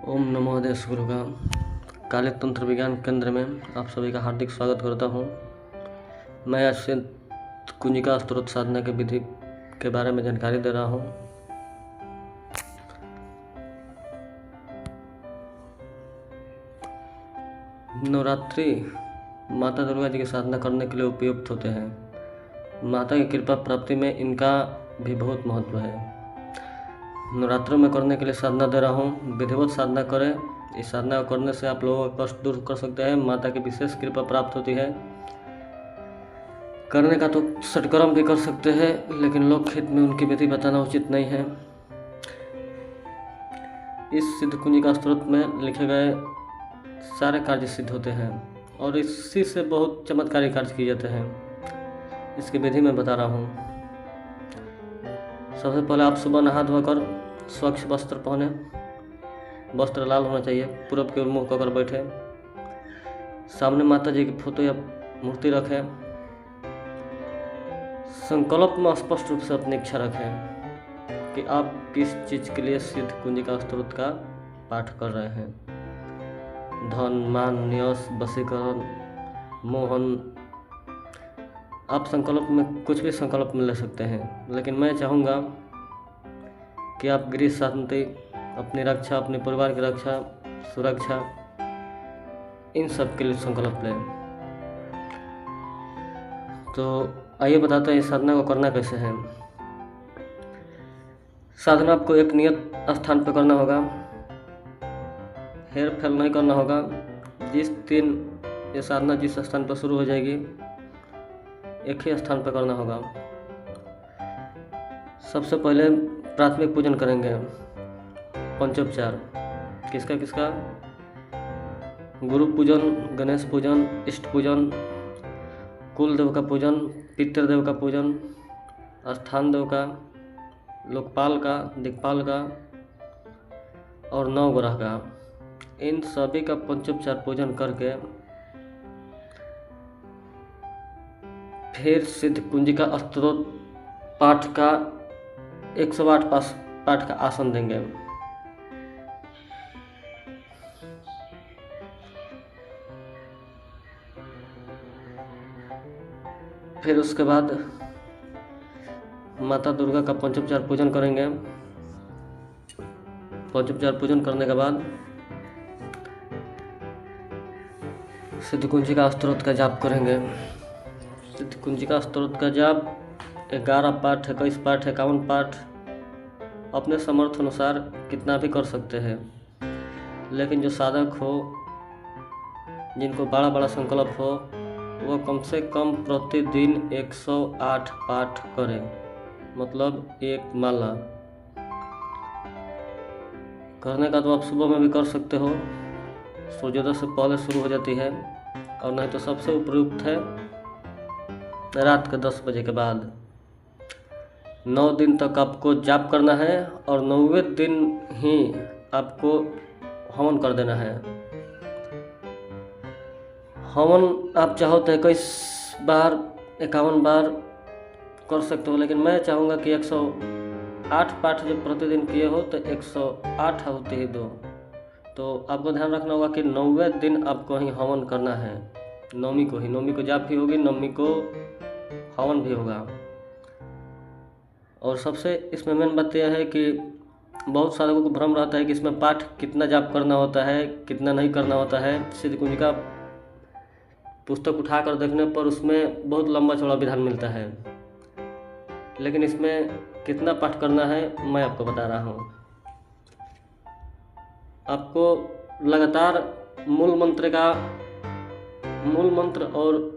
ओम नमो देश गुरु का काले तंत्र विज्ञान केंद्र में आप सभी का हार्दिक स्वागत करता हूँ। मैं आज से कुंजिका स्त्रोत साधना के विधि के बारे में जानकारी दे रहा हूँ। नवरात्रि माता दुर्गा जी की साधना करने के लिए उपयुक्त होते हैं। माता की कृपा प्राप्ति में इनका भी बहुत महत्व है। नवरात्रों में करने के लिए साधना दे रहा हूँ। विधिवत साधना करें। इस साधना को करने से आप लोगों का कष्ट दूर कर सकते हैं। माता की विशेष कृपा प्राप्त होती है। करने का तो सटकर्म भी कर सकते हैं, लेकिन लोक हित में उनकी विधि बताना उचित नहीं है। इस सिद्ध कुंजिका स्त्रोत में लिखे गए सारे कार्य सिद्ध होते हैं और इसी से बहुत चमत्कारी कार्य किए जाते हैं। इसकी विधि मैं बता रहा हूँ। सबसे पहले आप सुबह नहा धोकर स्वच्छ वस्त्र पहने। वस्त्र लाल होना चाहिए। पूरब की ओर मुँह कर बैठे। सामने माता जी की फोटो या मूर्ति रखें। संकल्प में स्पष्ट रूप से अपनी इच्छा रखें कि आप किस चीज़ के लिए सिद्ध कुंजिका स्त्रोत का पाठ कर रहे हैं। धन, मान, न्यास, वशीकरण, मोहन। आप संकल्प में कुछ भी संकल्प में ले सकते हैं, लेकिन मैं चाहूँगा कि आप गृह शांति, अपनी रक्षा, अपने परिवार की रक्षा, सुरक्षा, इन सब के लिए संकल्प लें। तो आइए बताते हैं इस साधना को करना कैसे है। साधना आपको एक नियत स्थान पर करना होगा। हेर फेर नहीं करना होगा। जिस दिन ये साधना जिस स्थान पर शुरू हो जाएगी, एक ही स्थान पर करना होगा। सबसे पहले प्राथमिक पूजन करेंगे। पंचोपचार किसका किसका? गुरु पूजन, गणेश पूजन, इष्ट पूजन, कुल देव का पूजन, पितृदेव का पूजन, स्थान देव का, लोकपाल का, दिक्पाल का और नवग्रह का। इन सभी का पंचोपचार पूजन करके फिर सिद्ध कुंजिका स्त्रोत पाठ का 108 पाठ का आसन देंगे। फिर उसके बाद माता दुर्गा का पंचोपचार पूजन करेंगे। पंचोपचार पूजन करने के बाद सिद्ध कुंजिका स्त्रोत का जाप करेंगे। सिद्ध कुंजिका स्त्रोत का जाप 11 पाठ, 21 पाठ, 51 पाठ अपने समर्थ अनुसार कितना भी कर सकते हैं, लेकिन जो साधक हो, जिनको बड़ा बड़ा संकल्प हो, वो कम से कम प्रतिदिन 108 पाठ करें, मतलब एक माला। करने का तो आप सुबह में भी कर सकते हो, सूर्योदय से पहले शुरू हो जाती है, और नहीं तो सबसे उपयुक्त है रात के 10 बजे के बाद। 9 दिन तक आपको जाप करना है और 9वें दिन ही आपको हवन कर देना है। हवन आप चाहो तो 21 बार, 51 बार कर सकते हो, लेकिन मैं चाहूँगा कि 108 पाठ जब प्रतिदिन किए हो तो 108 आहुति ही दो। तो आपको ध्यान रखना होगा कि 9वें दिन आपको ही हवन करना है। नवमी को जाप भी होगी, नवमी को हवन भी होगा। और सबसे इसमें मेन बात यह है कि बहुत सारे को भ्रम रहता है कि इसमें पाठ कितना जाप करना होता है, कितना नहीं करना होता है। सिद्ध कुंजिका पुस्तक उठाकर देखने पर उसमें बहुत लंबा चौड़ा विधान मिलता है, लेकिन इसमें कितना पाठ करना है मैं आपको बता रहा हूँ। आपको लगातार मूल मंत्र और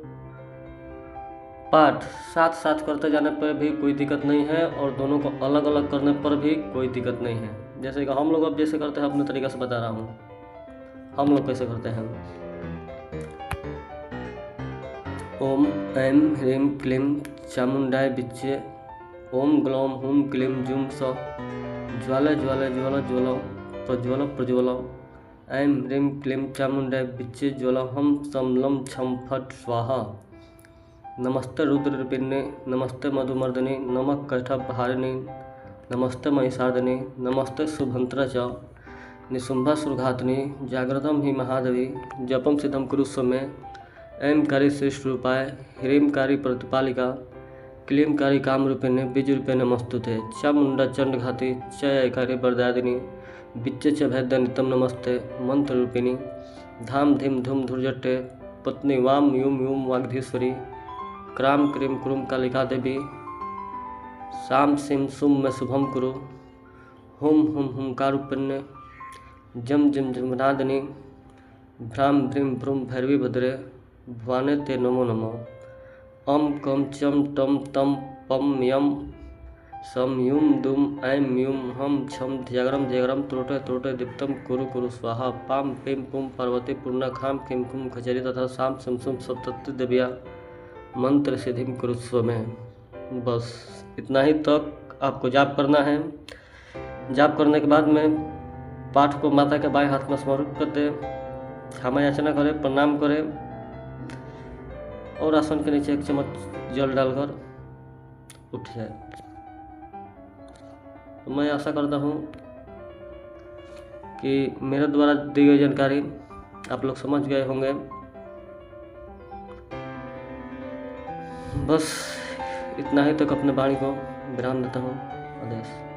पाठ साथ साथ करते जाने पर भी कोई दिक्कत नहीं है, और दोनों को अलग अलग करने पर भी कोई दिक्कत नहीं है। जैसे कि हम लोग अब जैसे करते हैं अपने तरीक़े से बता रहा हूँ। हम लोग कैसे करते हैं। ओम ऐं ह्रीं क्लीं चामुंडाय विच्चे ओम ग्लौं हुं क्लीं जुं स ज्वाला ज्वाला ज्वाला ज्वल प्रज्वल प्रज्वल ऐं ह्रीं क्लीं चामुंडाय विच्चे ज्वल हम सं लं छं फट स्वाहा। नमस्ते रुद्ररूपिणे, नमस्ते मधुमर्दिनी, नमः कैटभहारिणी, नमस्ते महिषार्दिनी, नमस्ते शुभंत्र च, निशुम्भासुरघातिनी जागृतं हि महादेवी जपम सिद्धम कुरुस्व में ऐंकारी श्रेष्ठ रूपाय ह्रींकारी प्रतिपालिका क्लींकारी कामरूपिणी बीजरूपिणी नमस्तुते चामुंडा चंडघाती चयकारी वरदायिनी विच्चे च भैद्य नित्यं नमस्ते मंत्ररूपिणी धाम धीम धूम धुर्जटे पत्नी वाम यूम यूम वाग्धीश्वरी क्राम क्रीम क्रूम कालिका देवी शाम सिम सुम में शुभम कुरु हुम हुम हुंकारूपिण्य जम जम जमनादिनी भ्राम भ्रीम भ्रूम भैरवी भद्रे भुवाने ते नमो नमः अम कम चम टम तम पम यम सम यूम दुम ऐम यूम हम छम जागरम जयगरम त्रोटे त्रोटे दीप्तम कुरु कुरु स्वाहा पाम पिम पुम पार्वती पूर्ण खाम किम कुम खचरी तथा शाम सिम सुम सप्तति देविया मंत्र सिद्धिम कुरुस्व में। बस इतना ही तक आपको जाप करना है। जाप करने के बाद में पाठ को माता के बाएं हाथ में समर्पित कर दे, क्षमा याचना करें, प्रणाम करें और आसन के नीचे एक चम्मच जल डालकर उठ जाए। तो मैं आशा करता हूँ कि मेरे द्वारा दी गई जानकारी आप लोग समझ गए होंगे। बस इतना ही तक अपने वाणी को विराम देता हूँ। आदेश।